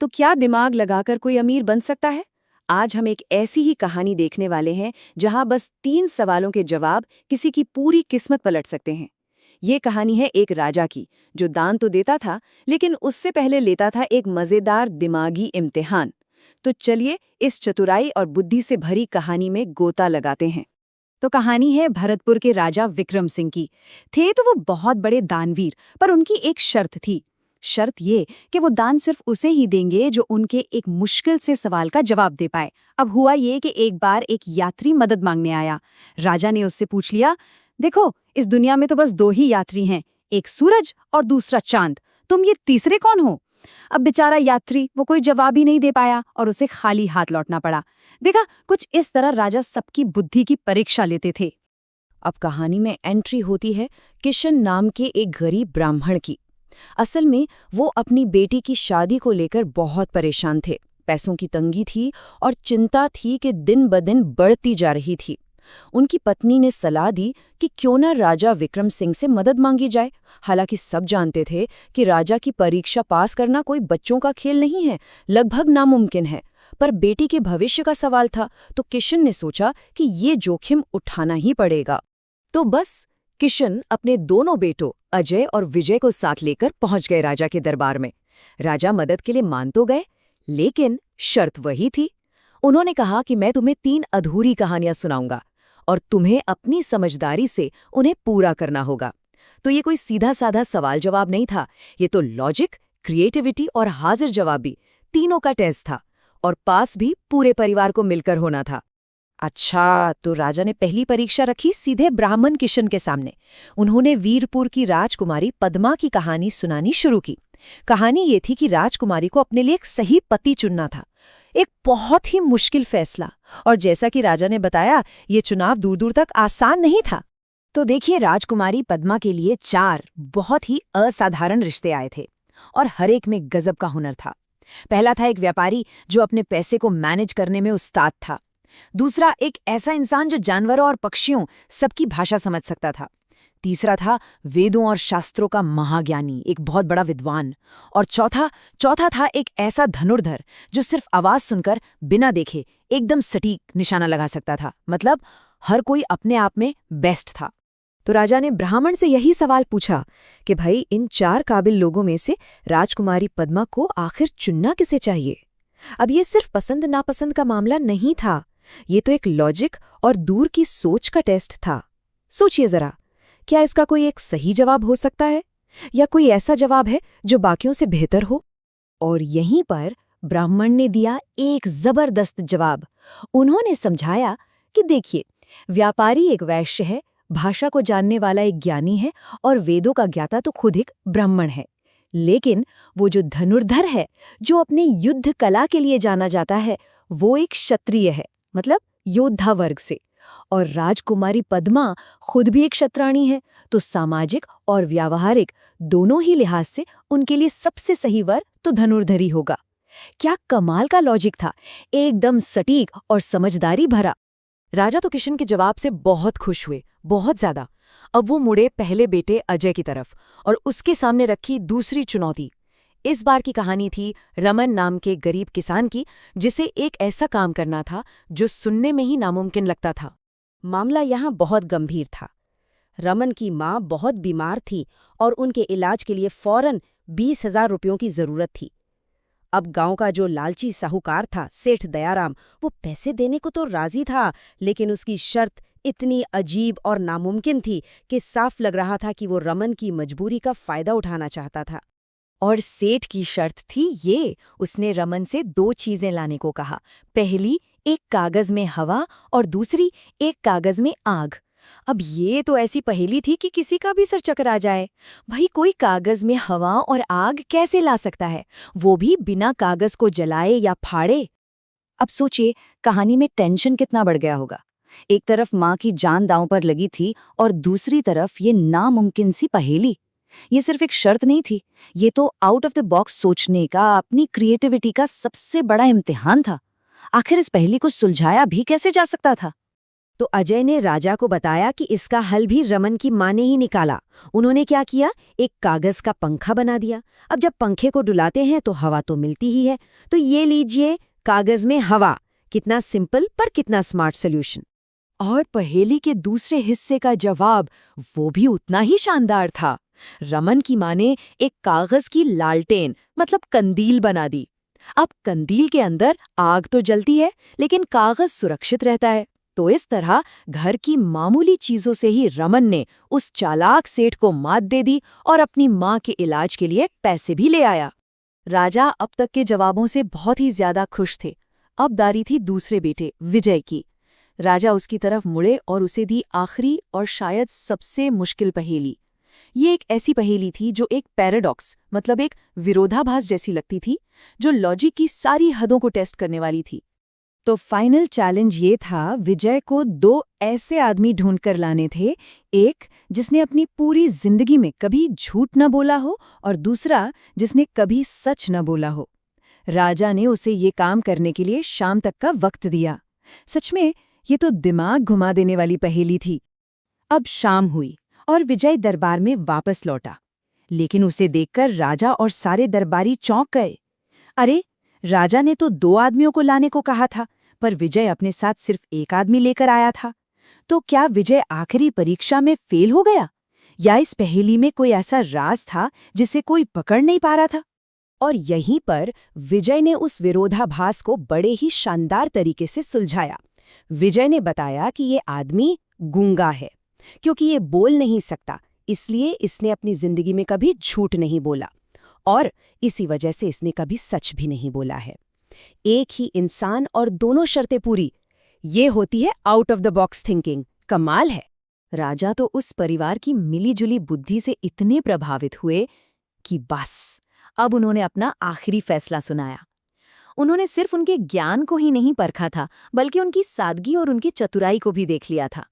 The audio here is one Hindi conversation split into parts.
तो क्या दिमाग लगाकर कोई अमीर बन सकता है? आज हम एक ऐसी ही कहानी देखने वाले हैं जहां बस 3 सवालों के जवाब किसी की पूरी किस्मत पलट सकते हैं। ये कहानी है एक राजा की, जो दान तो देता था, लेकिन उससे पहले लेता था एक मजेदार दिमागी इम्तिहान। तो चलिए इस चतुराई और बुद्धि से भरी कहानी में गोता लगाते हैं। तो कहानी है भरतपुर के राजा विक्रम सिंह की। थे तो वो बहुत बड़े दानवीर, पर उनकी एक शर्त थी। शर्त ये कि वो दान सिर्फ उसे ही देंगे जो उनके एक मुश्किल से सवाल का जवाब दे पाए। अब हुआ ये कि एक बार एक यात्री मदद मांगने आया। राजा ने उससे पूछ लिया, देखो, इस दुनिया में तो बस 2 ही यात्री हैं, एक सूरज और दूसरा चांद। तुम ये तीसरे कौन हो? अब बेचारा यात्री वो कोई जवाब ही नहीं दे पाया और उसे खाली हाथ लौटना पड़ा। देखा, कुछ इस तरह राजा सबकी बुद्धि की परीक्षा लेते थे। अब कहानी में एंट्री होती है किशन नाम के एक गरीब ब्राह्मण की। असल में वो अपनी बेटी की शादी को लेकर बहुत परेशान थे। पैसों की तंगी थी और चिंता थी कि दिन ब दिन बढ़ती जा रही थी। उनकी पत्नी ने सलाह दी कि क्यों न राजा विक्रम सिंह से मदद मांगी जाए। हालांकि सब जानते थे कि राजा की परीक्षा पास करना कोई बच्चों का खेल नहीं है, लगभग नामुमकिन है। पर बेटी के भविष्य का सवाल था, तो किशन ने सोचा कि ये जोखिम उठाना ही पड़ेगा। तो बस किशन अपने दोनों बेटों अजय और विजय को साथ लेकर पहुंच गए राजा के दरबार में। राजा मदद के लिए मान तो गए, लेकिन शर्त वही थी। उन्होंने कहा कि मैं तुम्हें 3 अधूरी कहानियां सुनाऊंगा और तुम्हें अपनी समझदारी से उन्हें पूरा करना होगा। तो ये कोई सीधा साधा सवाल जवाब नहीं था, ये तो लॉजिक, क्रिएटिविटी और हाजिर जवाबी तीनों का टेस्ट था, और पास भी पूरे परिवार को मिलकर होना था। अच्छा, तो राजा ने पहली परीक्षा रखी सीधे ब्राह्मण किशन के सामने। उन्होंने वीरपुर की राजकुमारी पद्मा की कहानी सुनानी शुरू की। कहानी ये थी कि राजकुमारी को अपने लिए एक सही पति चुनना था, एक बहुत ही मुश्किल फैसला। और जैसा कि राजा ने बताया, ये चुनाव दूर दूर तक आसान नहीं था। तो देखिए, राजकुमारी पद्मा के लिए 4 बहुत ही असाधारण रिश्ते आए थे, और हर एक में गजब का हुनर था। पहला था एक व्यापारी जो अपने पैसे को मैनेज करने में उस्ताद था। दूसरा, एक ऐसा इंसान जो जानवरों और पक्षियों सबकी भाषा समझ सकता था। तीसरा था वेदों और शास्त्रों का महाज्ञानी, एक बहुत बड़ा विद्वान। और चौथा था एक ऐसा धनुर्धर जो सिर्फ आवाज सुनकर बिना देखे एकदम सटीक निशाना लगा सकता था। मतलब हर कोई अपने आप में बेस्ट था। तो राजा ने ब्राह्मण से यही सवाल पूछा कि भाई, इन 4 काबिल लोगों में से राजकुमारी पद्मा को आखिर चुनना किसे चाहिए? अब ये सिर्फ पसंद नापसंद का मामला नहीं था, ये तो एक लॉजिक और दूर की सोच का टेस्ट था। सोचिए जरा, क्या इसका कोई एक सही जवाब हो सकता है, या कोई ऐसा जवाब है जो बाकियों से बेहतर हो? और यहीं पर ब्राह्मण ने दिया एक जबरदस्त जवाब। उन्होंने समझाया कि देखिए, व्यापारी एक वैश्य है, भाषा को जानने वाला एक ज्ञानी है, और वेदों का ज्ञाता तो खुद एक ब्राह्मण है। लेकिन वो जो धनुर्धर है, जो अपने युद्ध कला के लिए जाना जाता है, वो एक क्षत्रिय है, मतलब योद्धा वर्ग से। और राजकुमारी पद्मा खुद भी एक क्षत्राणी है, तो सामाजिक और व्यावहारिक दोनों ही लिहाज से उनके लिए सबसे सही वर तो धनुर्धरी होगा। क्या कमाल का लॉजिक था, एकदम सटीक और समझदारी भरा। राजा तो किशन के जवाब से बहुत खुश हुए, बहुत ज्यादा। अब वो मुड़े पहले बेटे अजय की तरफ और उसके सामने रखी दूसरी चुनौती। इस बार की कहानी थी रमन नाम के गरीब किसान की, जिसे एक ऐसा काम करना था जो सुनने में ही नामुमकिन लगता था। मामला यहाँ बहुत गंभीर था। रमन की माँ बहुत बीमार थी और उनके इलाज के लिए फौरन 20,000 रुपयों की जरूरत थी। अब गांव का जो लालची साहूकार था, सेठ दयाराम, वो पैसे देने को तो राजी था, लेकिन उसकी शर्त इतनी अजीब और नामुमकिन थी कि साफ लग रहा था कि वो रमन की मजबूरी का फायदा उठाना चाहता था। और सेठ की शर्त थी ये, उसने रमन से 2 चीजें लाने को कहा। पहली, एक कागज में हवा, और दूसरी, एक कागज में आग। अब ये तो ऐसी पहेली थी कि किसी का भी सर चकरा जाए। भाई, कोई कागज में हवा और आग कैसे ला सकता है, वो भी बिना कागज को जलाए या फाड़े? अब सोचिए, कहानी में टेंशन कितना बढ़ गया होगा। एक तरफ माँ की जान दांव पर लगी थी, और दूसरी तरफ ये नामुमकिन सी पहेली। ये सिर्फ एक शर्त नहीं थी, ये तो आउट ऑफ द बॉक्स सोचने का, अपनी क्रिएटिविटी का सबसे बड़ा इम्तिहान था। आखिर इस पहेली को सुलझाया भी कैसे जा सकता था? तो अजय ने राजा को बताया कि इसका हल भी रमन की माँ ने ही निकाला। उन्होंने क्या किया, एक कागज का पंखा बना दिया। अब जब पंखे को डुलाते हैं तो हवा तो मिलती ही है, तो ये लीजिए कागज में हवा। कितना सिंपल पर कितना स्मार्ट सोल्यूशन। और पहेली के दूसरे हिस्से का जवाब वो भी उतना ही शानदार था। रमन की माँ ने एक कागज की लालटेन मतलब कंदील बना दी। अब कंदील के अंदर आग तो जलती है, लेकिन कागज सुरक्षित रहता है। तो इस तरह घर की मामूली चीजों से ही रमन ने उस चालाक सेठ को मात दे दी और अपनी माँ के इलाज के लिए पैसे भी ले आया। राजा अब तक के जवाबों से बहुत ही ज्यादा खुश थे। अब दारी थी दूसरे बेटे विजय की। राजा उसकी तरफ मुड़े और उसे दी आखिरी और शायद सबसे मुश्किल पहेली। ये एक ऐसी पहेली थी जो एक पैराडॉक्स मतलब एक विरोधाभास जैसी लगती थी, जो लॉजिक की सारी हदों को टेस्ट करने वाली थी। तो फाइनल चैलेंज ये था, विजय को दो ऐसे आदमी ढूंढकर लाने थे, एक जिसने अपनी पूरी जिंदगी में कभी झूठ न बोला हो और दूसरा जिसने कभी सच न बोला हो। राजा ने उसे ये काम करने के लिए शाम तक का वक्त दिया। सच में ये तो दिमाग घुमा देने वाली पहेली थी। अब शाम हुई और विजय दरबार में वापस लौटा, लेकिन उसे देखकर राजा और सारे दरबारी चौंक गए। अरे, राजा ने तो दो आदमियों को लाने को कहा था, पर विजय अपने साथ सिर्फ एक आदमी लेकर आया था। तो क्या विजय आखिरी परीक्षा में फेल हो गया, या इस पहेली में कोई ऐसा राज था जिसे कोई पकड़ नहीं पा रहा था? और यहीं पर विजय ने उस विरोधाभास को बड़े ही शानदार तरीके से सुलझाया। विजय ने बताया कि ये आदमी गूंगा है, क्योंकि ये बोल नहीं सकता, इसलिए इसने अपनी जिंदगी में कभी झूठ नहीं बोला और इसी वजह से इसने कभी सच भी नहीं बोला है। एक ही इंसान और दोनों शर्तें पूरी, ये होती है out of the box thinking. कमाल है। राजा तो उस परिवार की मिलीजुली बुद्धि से इतने प्रभावित हुए कि बस अब उन्होंने अपना आखिरी फैसला सुनाया। उन्होंने सिर्फ उनके ज्ञान को ही नहीं परखा था, बल्कि उनकी सादगी और उनकी चतुराई को भी देख लिया था।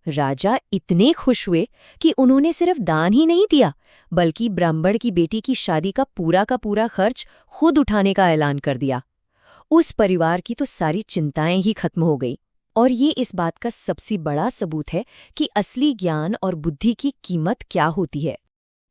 राजा इतने खुश हुए कि उन्होंने सिर्फ दान ही नहीं दिया, बल्कि ब्राह्मण की बेटी की शादी का पूरा खर्च खुद उठाने का ऐलान कर दिया। उस परिवार की तो सारी चिंताएं ही खत्म हो गई। और ये इस बात का सबसे बड़ा सबूत है कि असली ज्ञान और बुद्धि की कीमत क्या होती है।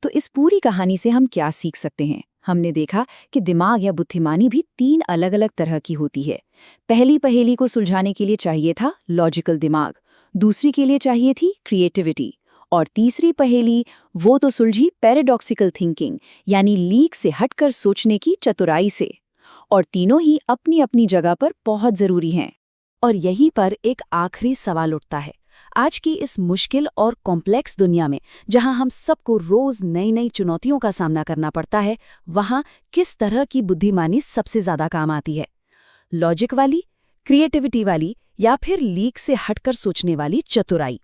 तो इस पूरी कहानी से हम क्या सीख सकते हैं? हमने देखा कि दिमाग या बुद्धिमानी भी तीन अलग अलग तरह की होती है। पहली पहेली को सुलझाने के लिए चाहिए था लॉजिकल दिमाग, दूसरी के लिए चाहिए थी क्रिएटिविटी, और तीसरी पहेली वो तो सुलझी पैराडॉक्सिकल थिंकिंग यानी लीक से हटकर सोचने की चतुराई से। और तीनों ही अपनी अपनी जगह पर बहुत जरूरी हैं। और यहीं पर एक आखिरी सवाल उठता है, आज की इस मुश्किल और कॉम्प्लेक्स दुनिया में जहां हम सबको रोज नई नई चुनौतियों का सामना करना पड़ता है, वहां किस तरह की बुद्धिमानी सबसे ज्यादा काम आती है? लॉजिक वाली, क्रिएटिविटी वाली, या फिर लीक से हटकर सोचने वाली चतुराई?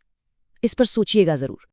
इस पर सोचिएगा जरूर।